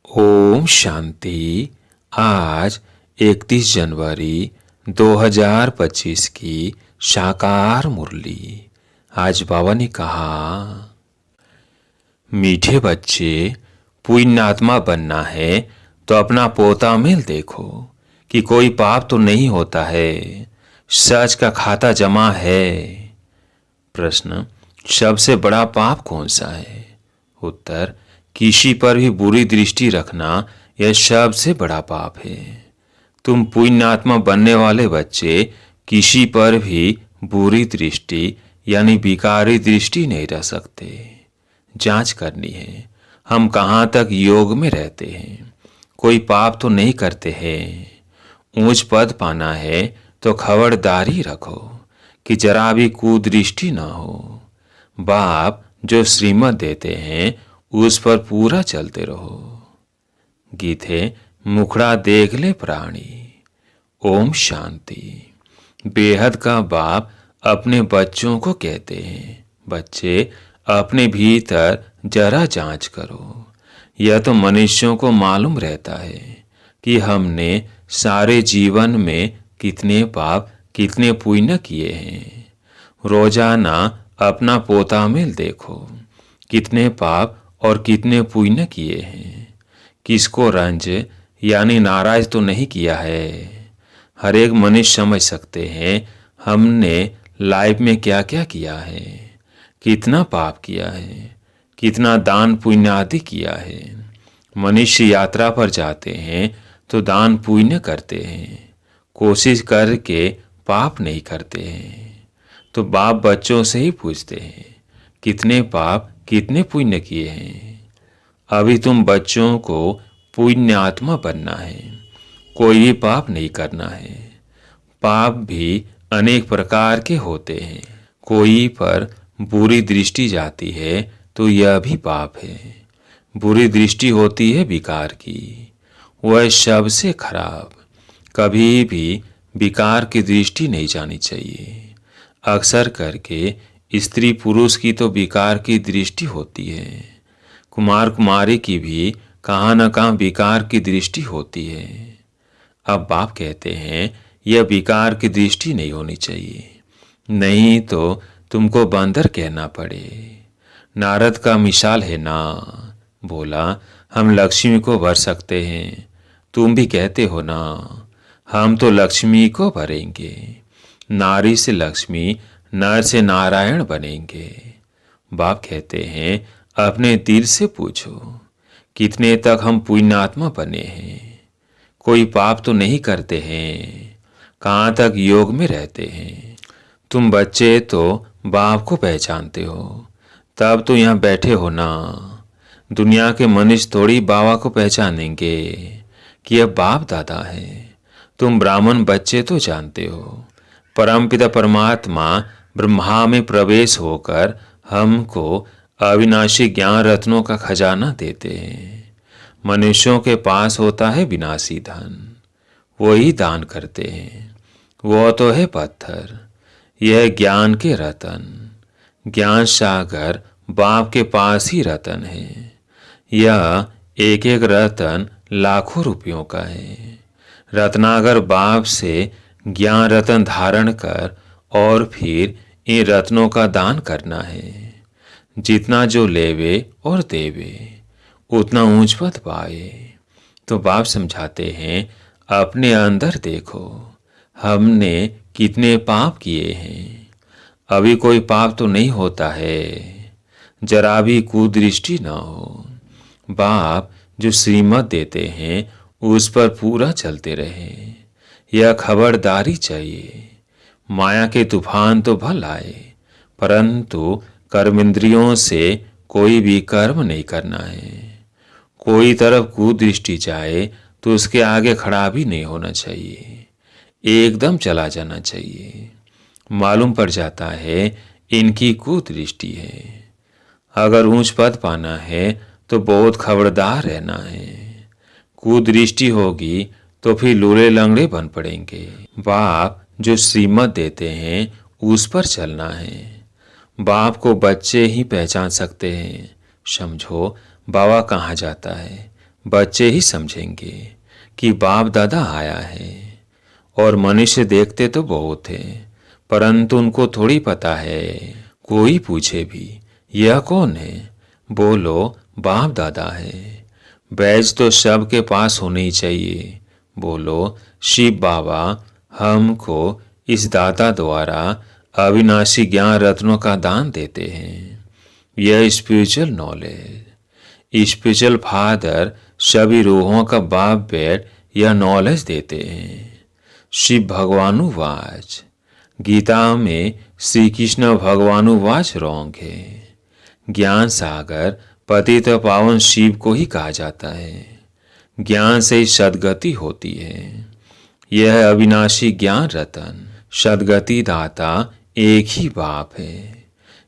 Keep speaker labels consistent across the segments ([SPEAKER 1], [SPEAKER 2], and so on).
[SPEAKER 1] ओम शांति। आज 31 जनवरी 2025 की साकार मुरली। आज बाबा ने कहा, मीठे बच्चे, पुण्यात्मा बनना है तो अपना पोता मेल देखो कि कोई पाप तो नहीं होता है, सच का खाता जमा है। प्रश्न, सबसे बड़ा पाप कौन सा है? उत्तर, किसी पर भी बुरी दृष्टि रखना यह सबसे बड़ा पाप है। तुम पुण्यात्मा बनने वाले बच्चे किसी पर भी बुरी दृष्टि यानी विकारी दृष्टि नहीं रख सकते। जांच करनी है, हम कहाँ तक योग में रहते हैं, कोई पाप तो नहीं करते हैं। ऊंच पद पाना है तो खबरदारी रखो कि जरा भी कुदृष्टि न हो। बाप जो श्रीमत देते हैं उस पर पूरा चलते रहो। गीत है, मुखड़ा देख ले प्राणी। ओम शांति। बेहद का बाप अपने बच्चों को कहते हैं, बच्चे अपने भीतर जरा जांच करो। यह तो मनुष्यों को मालूम रहता है कि हमने सारे जीवन में कितने पाप कितने पुण्य किए हैं। रोजाना अपना पोता मेल देखो, कितने पाप और कितने पुण्य किए हैं। किसको रंज यानी नाराज तो नहीं किया है। हर एक मनुष्य समझ सकते हैं हमने लाइफ में क्या क्या किया है, कितना पाप किया है, कितना दान पुण्य आदि किया है। मनुष्य यात्रा पर जाते हैं तो दान पुण्य करते हैं, कोशिश करके पाप नहीं करते हैं। तो बाप बच्चों से ही पूछते हैं, कितने पाप कितने पुण्य किए हैं। अभी तुम बच्चों को पुण्यात्मा बनना है, कोई भी पाप नहीं करना है। पाप भी अनेक प्रकार के होते हैं। कोई पर बुरी दृष्टि जाती है तो यह भी पाप है। बुरी दृष्टि होती है विकार की, वह सबसे खराब। कभी भी विकार की दृष्टि नहीं जानी चाहिए। अक्सर करके स्त्री पुरुष की तो विकार की दृष्टि होती है, कुमार कुमारी की भी कहाँ न कहाँ विकार की दृष्टि होती है। अब बाप कहते हैं यह विकार की दृष्टि नहीं होनी चाहिए, नहीं तो तुमको बंदर कहना पड़े। नारद का मिसाल है ना, बोला हम लक्ष्मी को भर सकते हैं, तुम भी कहते हो ना हम तो लक्ष्मी को भरेंगे। नारी से लक्ष्मी, नर से नारायण बनेंगे। बाप कहते हैं अपने दिल से पूछो, कितने तक हम पुण्यात्मा बने हैं। कोई पाप तो नहीं करते हैं, कहाँ तक योग में रहते हैं। तुम बच्चे तो बाप को पहचानते हो, तब तो यहाँ बैठे हो ना। दुनिया के मनुष्य थोड़ी बाबा को पहचानेंगे कि यह बाप दादा है। तुम ब्राह्मण बच्चे तो जानते हो, परमपिता परमात्मा ब्रह्मा में प्रवेश होकर हमको अविनाशी ज्ञान रत्नों का खजाना देते हैं। मनुष्यों के पास होता है विनाशी धन, वही दान करते हैं। वो तो है पत्थर, यह ज्ञान के रतन। ज्ञान सागर बाप के पास ही रतन है। यह एक एक रतन लाखों रुपयों का है। रत्नागर बाप से ज्ञान रतन धारण कर और फिर इन रत्नों का दान करना है। जितना जो लेवे और देवे उतना ऊंच पद पाए। तो बाप समझाते हैं अपने अंदर देखो, हमने कितने पाप किए हैं। अभी कोई पाप तो नहीं होता है, जरा भी कुदृष्टि न हो। बाप जो श्रीमत देते हैं उस पर पूरा चलते रहे, यह खबरदारी चाहिए। माया के तूफान तो भल आए, परंतु कर्मेंद्रियों से कोई भी कर्म नहीं करना है। कोई तरफ कुदृष्टि जाए तो उसके आगे खड़ा भी नहीं होना चाहिए, एकदम चला जाना चाहिए। मालूम पड़ जाता है इनकी कुदृष्टि है। अगर ऊंच पद पाना है तो बहुत खबरदार रहना है। कुदृष्टि होगी तो फिर लूले लंगड़े बन पड़ेंगे। बाप जो श्रीमत देते हैं उस पर चलना है। बाप को बच्चे ही पहचान सकते हैं। समझो बाबा कहाँ जाता है, बच्चे ही समझेंगे कि बाप दादा आया है। और मनुष्य देखते तो बहुत है, परंतु उनको थोड़ी पता है। कोई पूछे भी यह कौन है, बोलो बाप दादा है। बैज तो सबके पास होने ही चाहिए, बोलो शिव बाबा हमको इस दाता द्वारा अविनाशी ज्ञान रत्नों का दान देते हैं। यह स्पिरिचुअल नॉलेज, स्पिरिचुअल फादर सभी रूहों का बाप बेट यह नॉलेज देते हैं। शिव भगवानुवाच, गीता में श्री कृष्ण भगवानुवाच रॉन्ग है। ज्ञान सागर पतित पावन शिव को ही कहा जाता है। ज्ञान से ही सद्गति होती है। यह अविनाशी ज्ञान रतन सद्गति दाता एक ही बाप है।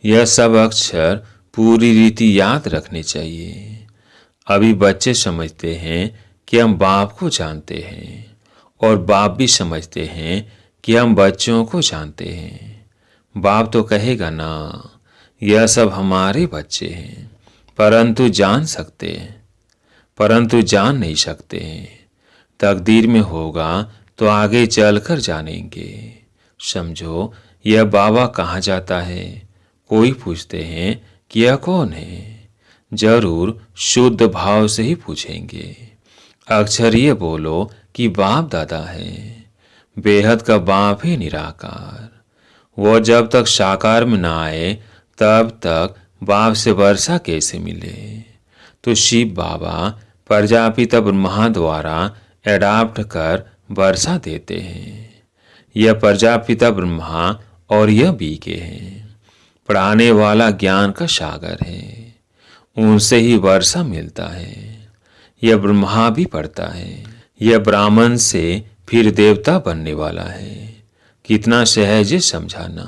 [SPEAKER 1] यह सब अक्षर पूरी रीति याद रखने चाहिए। अभी बच्चे समझते हैं कि हम बाप को जानते हैं, और बाप भी समझते हैं कि हम बच्चों को जानते हैं। बाप तो कहेगा ना, यह सब हमारे बच्चे हैं, परंतु जान नहीं सकते हैं। तकदीर में होगा तो आगे चलकर जानेंगे। समझो, यह बाबा कहाँ जाता है? कोई पूछते हैं कि यह कौन है, जरूर शुद्ध भाव से ही पूछेंगे। अक्षर ये बोलो कि बाप दादा है। बेहद का बाप ही निराकार। वो जब तक साकार में ना आए तब तक बाप से वर्षा कैसे मिले? तो शिव बाबा प्रजापिता ब्रह्मा द्वारा एडाप्ट कर वर्षा देते हैं। यह प्रजापिता ब्रह्मा और यह बीके हैं। पढ़ाने वाला ज्ञान का सागर है, उनसे ही वर्षा मिलता है। यह ब्रह्मा भी पढ़ता है। यह ब्राह्मण से फिर देवता बनने वाला है। कितना सहज है समझाना।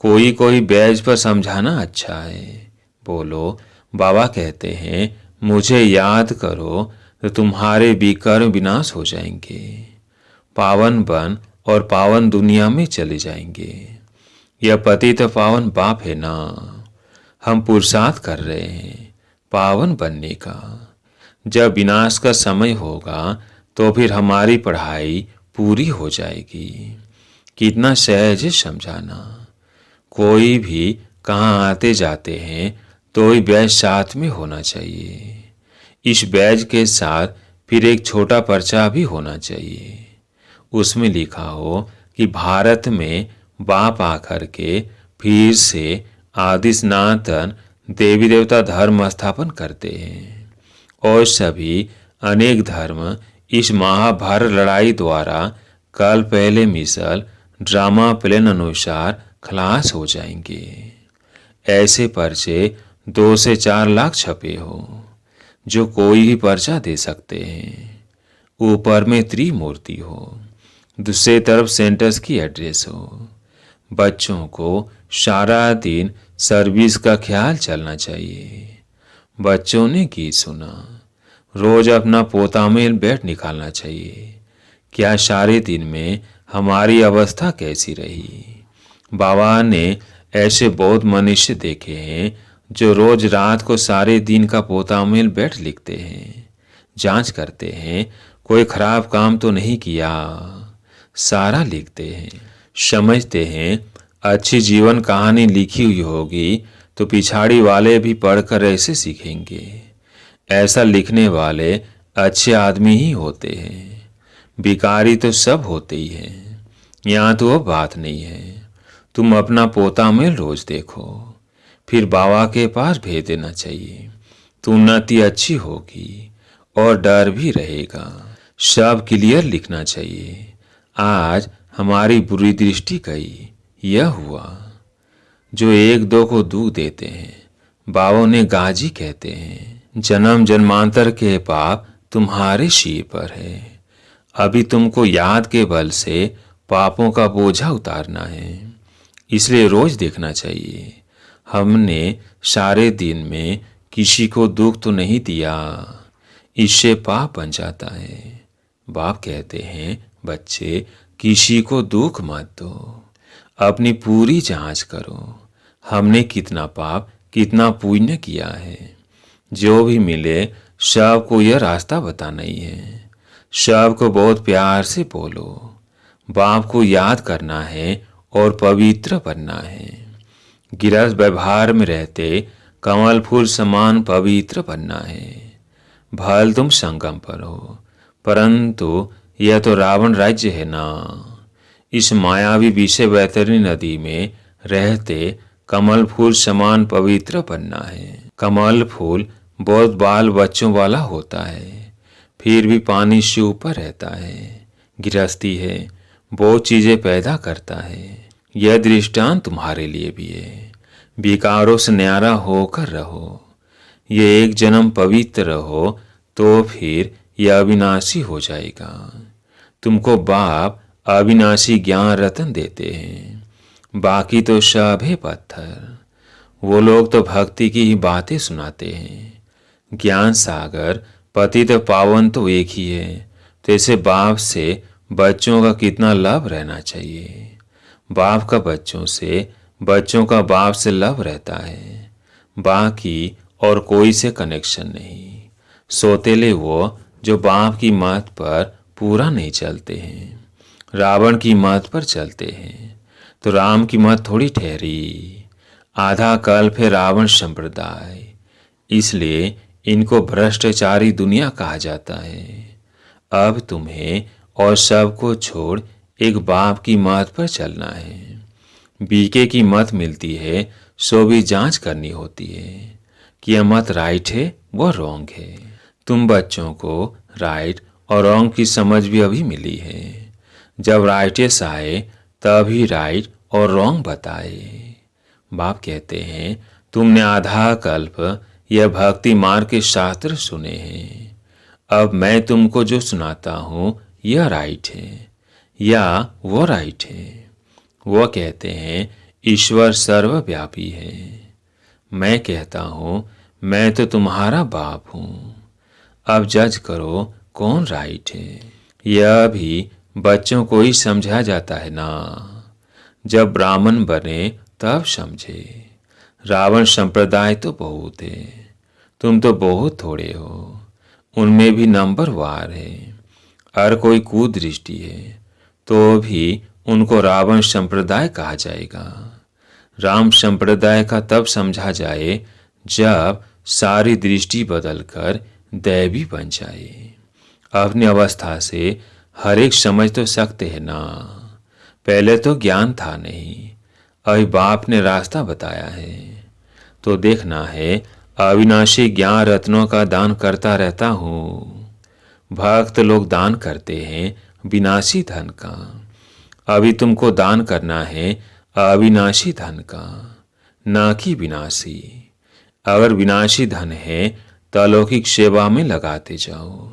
[SPEAKER 1] कोई कोई बैज पर समझाना अच्छा है। बोलो बाबा कहते हैं मुझे याद करो तो तुम्हारे विकर्म विनाश हो जाएंगे, पावन बन और पावन दुनिया में चले जाएंगे। यह पतित पावन बाप है ना। हम पुरुषार्थ कर रहे हैं पावन बनने का। जब विनाश का समय होगा तो फिर हमारी पढ़ाई पूरी हो जाएगी। कितना सहज है समझाना। कोई भी कहाँ आते जाते हैं तो ही बैज साथ में होना चाहिए। इस बैज के साथ फिर एक छोटा पर्चा भी होना चाहिए। उसमें लिखा हो कि भारत में बाप आकर के फिर से आदि सनातन देवी देवता धर्म स्थापन करते हैं, और सभी अनेक धर्म इस महाभारत लड़ाई द्वारा कल पहले मिसल ड्रामा प्लान अनुसार खलास हो जाएंगे। ऐसे पर्चे 2 से 4 लाख छपे हो, जो कोई भी पर्चा दे सकते हैं। ऊपर में त्रिमूर्ति हो, दूसरे तरफ सेंटर्स की एड्रेस हो। बच्चों को सारा दिन सर्विस का ख्याल चलना चाहिए। बच्चों ने गीत सुना, रोज अपना पोता में बैठ निकालना चाहिए। क्या सारे दिन में हमारी अवस्था कैसी रही? बाबा ने ऐसे बहुत मनुष्य देखे हैं जो रोज रात को सारे दिन का पोता मेल बैठ लिखते हैं, जांच करते हैं कोई खराब काम तो नहीं किया, सारा लिखते हैं। समझते हैं अच्छी जीवन कहानी लिखी हुई होगी तो पिछाड़ी वाले भी पढ़कर ऐसे सीखेंगे। ऐसा लिखने वाले अच्छे आदमी ही होते हैं, भिखारी तो सब होते ही हैं। यहाँ तो अब बात नहीं है। तुम अपना पोता मेल रोज देखो, फिर बाबा के पास भेज देना चाहिए तो उन्नति अच्छी होगी और डर भी रहेगा। सब क्लियर लिखना चाहिए। आज हमारी बुरी दृष्टि गई, यह हुआ। जो 1-2 को दुख देते हैं बाबा ने गाजी कहते हैं। जन्म जन्मांतर के पाप तुम्हारे सिर पर है। अभी तुमको याद के बल से पापों का बोझा उतारना है, इसलिए रोज देखना चाहिए हमने सारे दिन में किसी को दुख तो नहीं दिया, इससे पाप बन जाता है। बाप कहते हैं बच्चे किसी को दुख मत दो, अपनी पूरी जांच करो हमने कितना पाप कितना पुण्य किया है। जो भी मिले सबको यह रास्ता बताना ही है। सबको बहुत प्यार से बोलो। बाप को याद करना है और पवित्र बनना है। गृहस्थ व्यवहार में रहते कमल फूल समान पवित्र बनना है। भल तुम संगम पर हो, परंतु यह तो रावण राज्य है ना। इस मायावी विषय वैतरणी नदी में रहते कमल फूल समान पवित्र बनना है। कमल फूल बहुत बाल बच्चों वाला होता है, फिर भी पानी से ऊपर रहता है। गृहस्थी है, बहुत चीजें पैदा करता है। यह दृष्टांत तुम्हारे लिए भी है। विकारों से न्यारा होकर रहो। ये एक जन्म पवित्र रहो तो फिर यह अविनाशी हो जाएगा। तुमको बाप अविनाशी ज्ञान रतन देते हैं, बाकी तो सब है पत्थर। वो लोग तो भक्ति की ही बातें सुनाते हैं। ज्ञान सागर पतित पावन तो एक ही है, तो ऐसे बाप से बच्चों का कितना लाभ रहना चाहिए। बाप का बच्चों से, बच्चों का बाप से लाभ रहता है, बाकी और कोई से कनेक्शन नहीं। सोतेले वो जो बाप की मत पर पूरा नहीं चलते हैं, रावण की मत पर चलते हैं, तो राम की मत थोड़ी ठहरी। आधा कल्प है रावण संप्रदाय, इसलिए इनको भ्रष्टाचारी दुनिया कहा जाता है। अब तुम्हें और सबको छोड़ एक बाप की मत पर चलना है। बीके की मत मिलती है, सो भी जांच करनी होती है कि यह मत राइट है वो रॉन्ग है। तुम बच्चों को राइट और रॉन्ग की समझ भी अभी मिली है। जब राइटेस आए तभी राइट और रॉन्ग बताए। बाप कहते हैं, तुमने आधा कल्प यह भक्ति मार्ग के शास्त्र सुने हैं। अब मैं तुमको जो सुनाता हूं यह राइट है या वो राइट है। वो कहते हैं ईश्वर सर्वव्यापी है। मैं कहता हूं मैं तो तुम्हारा बाप हूं। अब जज करो कौन राइट है। यह भी बच्चों को ही समझा जाता है ना। जब ब्राह्मण बने तब समझे। रावण संप्रदाय तो बहुत है, तुम तो बहुत थोड़े हो। उनमें भी नंबर वार है। हर कोई कुदृष्टि है तो भी उनको रावण संप्रदाय कहा जाएगा। राम संप्रदाय का तब समझा जाए जब सारी दृष्टि बदलकर दैवी बन जाए। अपनी अवस्था से हर एक समझ तो सकते हैं ना। पहले तो ज्ञान था नहीं, अभी बाप ने रास्ता बताया है। तो देखना है अविनाशी ज्ञान रत्नों का दान करता रहता हूँ। भक्त लोग दान करते हैं विनाशी धन का। अभी तुमको दान करना है अविनाशी धन का, ना कि विनाशी। अगर विनाशी धन है तो अलौकिक सेवा में लगाते जाओ।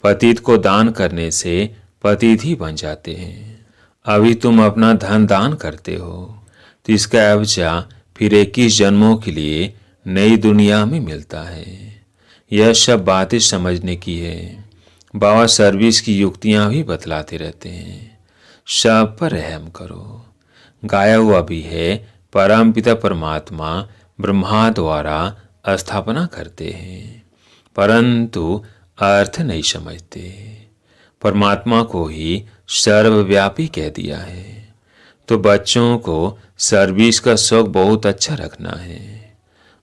[SPEAKER 1] पतित को दान करने से पतित ही बन जाते हैं। अभी तुम अपना धन दान करते हो तो इसका एवजा फिर 21 जन्मों के लिए नई दुनिया में मिलता है। यह सब बातें समझने की है। बाबा सर्विस की युक्तियां भी बतलाते रहते हैं। सब पर रहम करो। गाया हुआ भी है, परम पिता परमात्मा ब्रह्मा द्वारा स्थापना करते हैं, परंतु अर्थ नहीं समझते। परमात्मा को ही सर्वव्यापी कह दिया है। तो बच्चों को सर्विस का शौक बहुत अच्छा रखना है।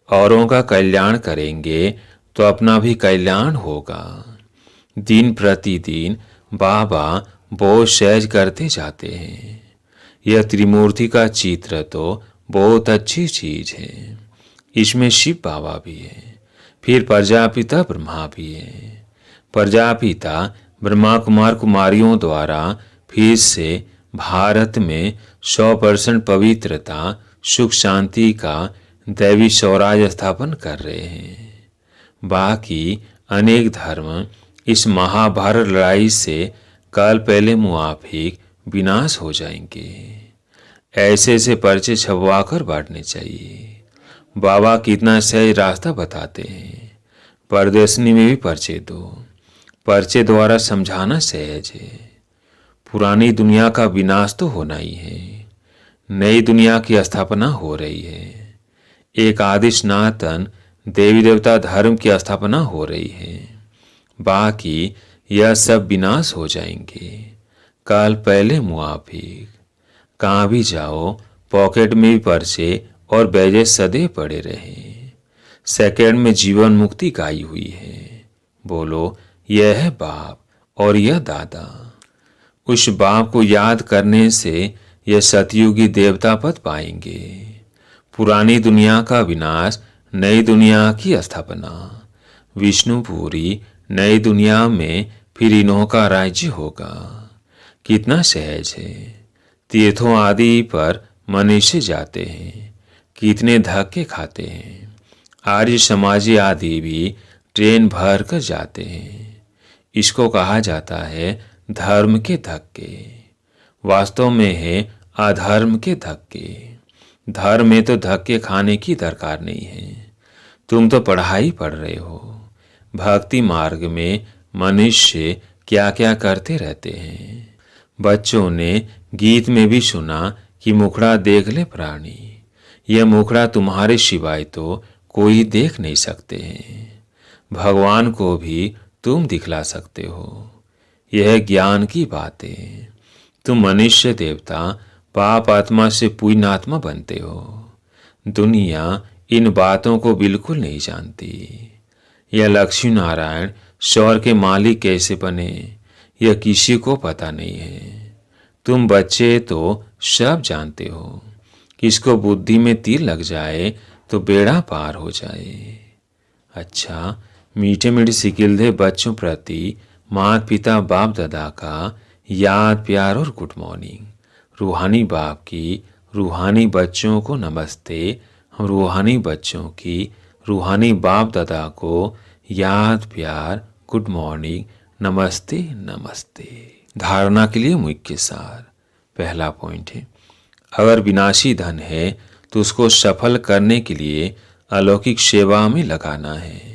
[SPEAKER 1] औरों का कल्याण करेंगे तो अपना भी कल्याण होगा। दिन प्रतिदिन बाबा बहुत सहज करते जाते हैं। यह त्रिमूर्ति का चित्र तो बहुत अच्छी चीज है। इसमें शिव बाबा भी है, फिर प्रजापिता ब्रह्मा भी है। प्रजापिता ब्रह्मा कुमार कुमारियों द्वारा फिर से भारत में 100% पवित्रता सुख शांति का दैवी स्वराज स्थापन कर रहे हैं। बाकी अनेक धर्म इस महाभारत लड़ाई से कल पहले मुआफिक विनाश हो जाएंगे। ऐसे से पर्चे छपवा कर बांटने चाहिए। बाबा कितना सही रास्ता बताते हैं। प्रदर्शनी में भी पर्चे दो। पर्चे द्वारा समझाना सहज है। पुरानी दुनिया का विनाश तो होना ही है, नई दुनिया की स्थापना हो रही है। एक आदि सनातन देवी देवता धर्म की स्थापना हो रही है, बाकी यह सब विनाश हो जाएंगे। कल पहले मुआफिक। कहाँ भी जाओ पॉकेट में भी पर्चे और बैजे सदे पड़े रहे। सेकंड में जीवन मुक्ति गाई हुई है। बोलो, यह है बाप और यह दादा। उस बाप को याद करने से यह सतयुगी देवता पद पाएंगे। पुरानी दुनिया का विनाश, नई दुनिया की स्थापना। विष्णुपुरी नई दुनिया में फिर इन्हों का राज्य होगा। कितना सहज है। तीर्थों आदि पर मनुष्य जाते हैं, कितने धक्के खाते हैं। आर्य समाजी आदि भी ट्रेन भर कर जाते हैं। इसको कहा जाता है धर्म के धक्के। वास्तव में है अधर्म के धक्के। धर्म में तो धक्के खाने की दरकार नहीं है। तुम तो पढ़ाई पढ़ रहे हो। भक्ति मार्ग में मनुष्य क्या क्या करते रहते हैं। बच्चों ने गीत में भी सुना कि मुखड़ा देख ले प्राणी। यह मुखड़ा तुम्हारे सिवाय तो कोई देख नहीं सकते हैं। भगवान को भी तुम दिखला सकते हो। यह ज्ञान की बात है। तुम मनुष्य देवता पाप आत्मा से पुण्यात्मा बनते हो। दुनिया इन बातों को बिल्कुल नहीं जानती। यह लक्ष्मी नारायण स्वर के मालिक कैसे बने, यह किसी को पता नहीं है। तुम बच्चे तो सब जानते हो। किसको बुद्धि में तीर लग जाए तो बेड़ा पार हो जाए। अच्छा, मीठे मीठे सिकिलधे बच्चों प्रति माता पिता बाप दादा का याद प्यार और गुड मॉर्निंग। रूहानी बाप की रूहानी बच्चों को नमस्ते। हम रूहानी बच्चों की रूहानी बाप दादा को याद प्यार गुड मॉर्निंग नमस्ते नमस्ते। धारणा के लिए मुख्य सार। पहला पॉइंट है, अगर विनाशी धन है तो उसको सफल करने के लिए अलौकिक सेवा में लगाना है।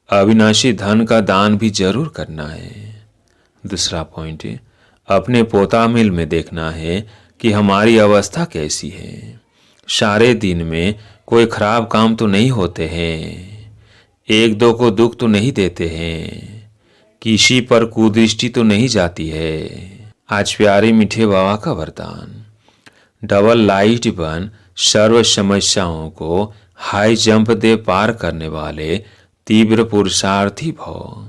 [SPEAKER 1] अविनाशी धन का दान भी जरूर करना है। दूसरा पॉइंट है, अपने पोता मिल में देखना है कि हमारी अवस्था कैसी है। सारे दिन में कोई खराब काम तो नहीं होते हैं। एक दो को दुख तो नहीं देते हैं। किसी पर कुदृष्टि तो नहीं जाती है। आज प्यारे मीठे बाबा का वरदान, डबल लाइट बन सर्व समस्याओं को हाई जंप दे पार करने वाले तीव्र पुरुषार्थी भव।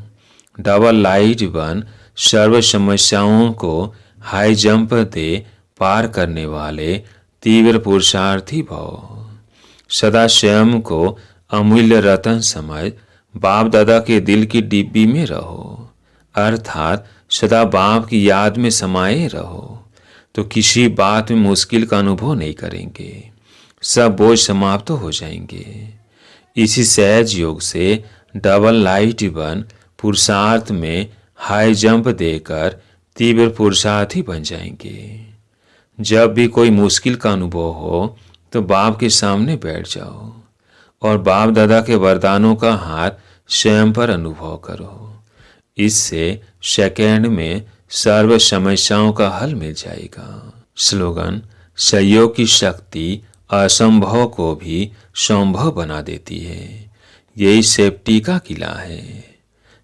[SPEAKER 1] डबल लाइट बन सर्व समस्याओं को हाई जंप दे पार करने वाले तीव्र पुरुषार्थी भव। सदा स्वयं को अमूल्य रतन समझ बाप दादा के दिल की डिब्बी में रहो, अर्थात सदा बाप की याद में समाये रहो, तो किसी बात में मुश्किल का अनुभव नहीं करेंगे। सब बोझ समाप्त हो जाएंगे। इसी सहज योग से डबल लाइट बन पुरुषार्थ में हाई जंप देकर तीव्र पुरुषार्थी बन जाएंगे। जब भी कोई मुश्किल का अनुभव हो तो बाप के सामने बैठ जाओ और बाप दादा के वरदानों का हाथ स्वयं पर अनुभव करो। इससे सेकंड में सर्व समस्याओं का हल मिल जाएगा। स्लोगन, सहयोग की शक्ति असंभव को भी संभव बना देती है। यही सेफ्टी का किला है।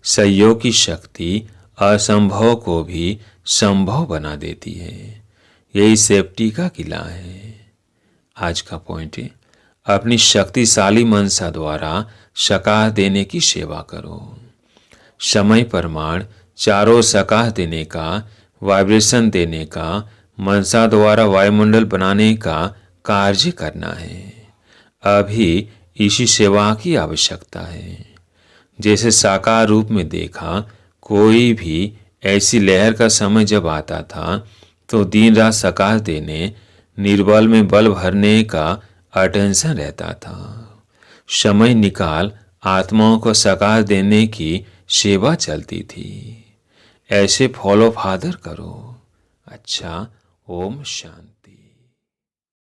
[SPEAKER 1] सहयोग की शक्ति असंभव को भी संभव बना देती है। यही सेफ्टी का किला है। आज का पॉइंट है, अपनी शक्तिशाली मनसा द्वारा सकाह देने की सेवा करो। समय प्रमाण चारों सकाह देने का, वाइब्रेशन देने का, मनसा द्वारा वायुमंडल बनाने का कार्य करना है। अभी इसी सेवा की आवश्यकता है। जैसे साकार रूप में देखा, कोई भी ऐसी लहर का समय जब आता था तो दिन रात सकाश देने, निर्बल में बल भरने का अटेंशन रहता था। समय निकाल आत्माओं को सकाश देने की सेवा चलती थी। ऐसे फॉलो फादर करो। अच्छा, ओम शांति।